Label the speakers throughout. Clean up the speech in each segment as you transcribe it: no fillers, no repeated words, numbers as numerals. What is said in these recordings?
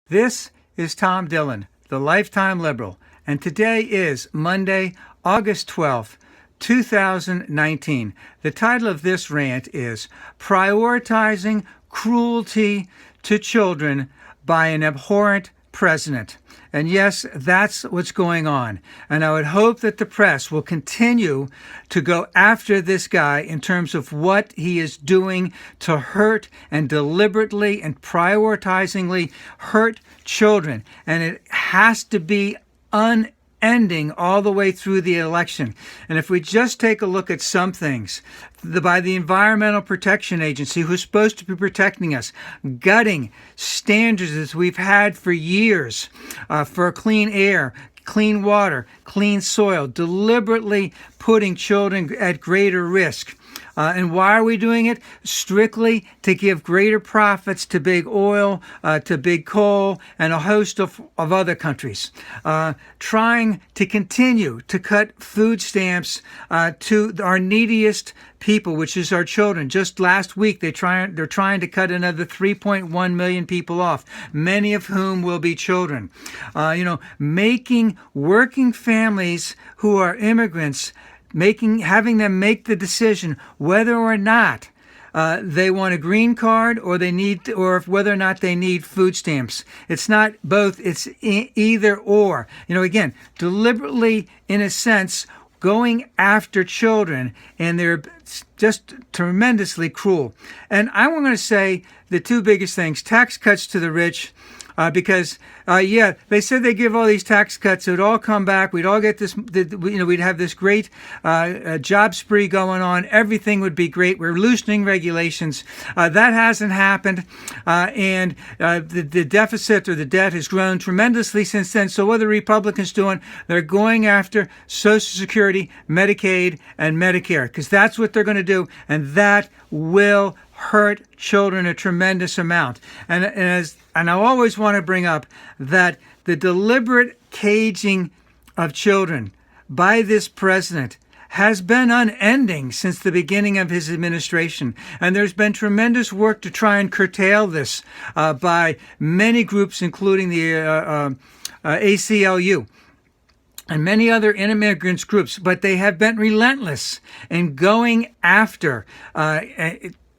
Speaker 1: This is Tom Dillon, the Lifetime Liberal, and today is Monday, August 12th, 2019. The title of this rant is Prioritizing Cruelty to Children by an Abhorrent President. And yes, that's what's going on. And I would hope that the press will continue to go after this guy in terms of what he is doing to hurt and deliberately and prioritizingly hurt children. And it has to be unending all the way through the election. And if we just take a look at some things, by the Environmental Protection Agency, who's supposed to be protecting us, gutting standards as we've had for years for clean air, clean water, clean soil, deliberately putting children at greater risk. And why are we doing it? Strictly to give greater profits to big oil, to big coal, and a host of other countries. Trying to continue to cut food stamps to our neediest people, which is our children. Just last week, they're trying to cut another 3.1 million people off, many of whom will be children. Making working families who are immigrants, having them make the decision whether or not they want a green card or whether or not they need food stamps. It's not both, it's either or. Again, deliberately, in a sense, going after children, and they're just tremendously cruel. And I'm going to say the two biggest things: tax cuts to the rich, because they said they give all these tax cuts, it would all come back, we'd all get this, we'd have this great job spree going on, everything would be great, we're loosening regulations. That hasn't happened, and the deficit or the debt has grown tremendously since then. So what are the Republicans doing? They're going after Social Security, Medicaid, and Medicare, because that's what they're going to do, and that will hurt children a tremendous amount. And I always want to bring up that the deliberate caging of children by this president has been unending since the beginning of his administration. And there's been tremendous work to try and curtail this by many groups, including the ACLU and many other immigrants groups. But they have been relentless in going after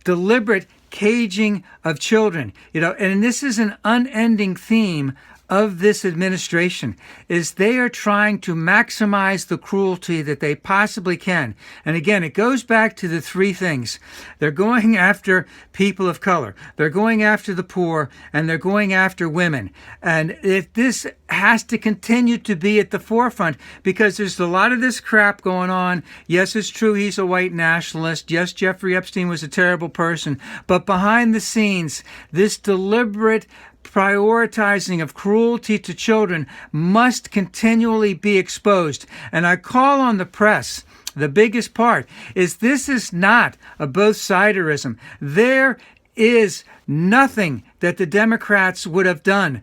Speaker 1: deliberate caging of children, and this is an unending theme of this administration, is they are trying to maximize the cruelty that they possibly can. And again, it goes back to the three things. They're going after people of color, they're going after the poor, and they're going after women. And this has to continue to be at the forefront, because there's a lot of this crap going on. Yes, it's true he's a white nationalist. Yes, Jeffrey Epstein was a terrible person. But behind the scenes, this deliberate prioritizing of cruelty to children must continually be exposed. And I call on the press. The biggest part is this is not a bothsiderism. There is nothing that the Democrats would have done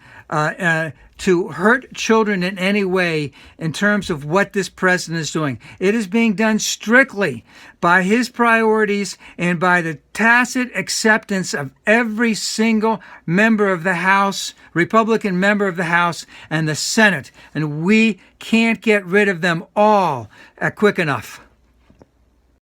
Speaker 1: to hurt children in any way in terms of what this president is doing. It is being done strictly by his priorities and by the tacit acceptance of every single member of the House, Republican member of the House, and the Senate. And we can't get rid of them all quick enough.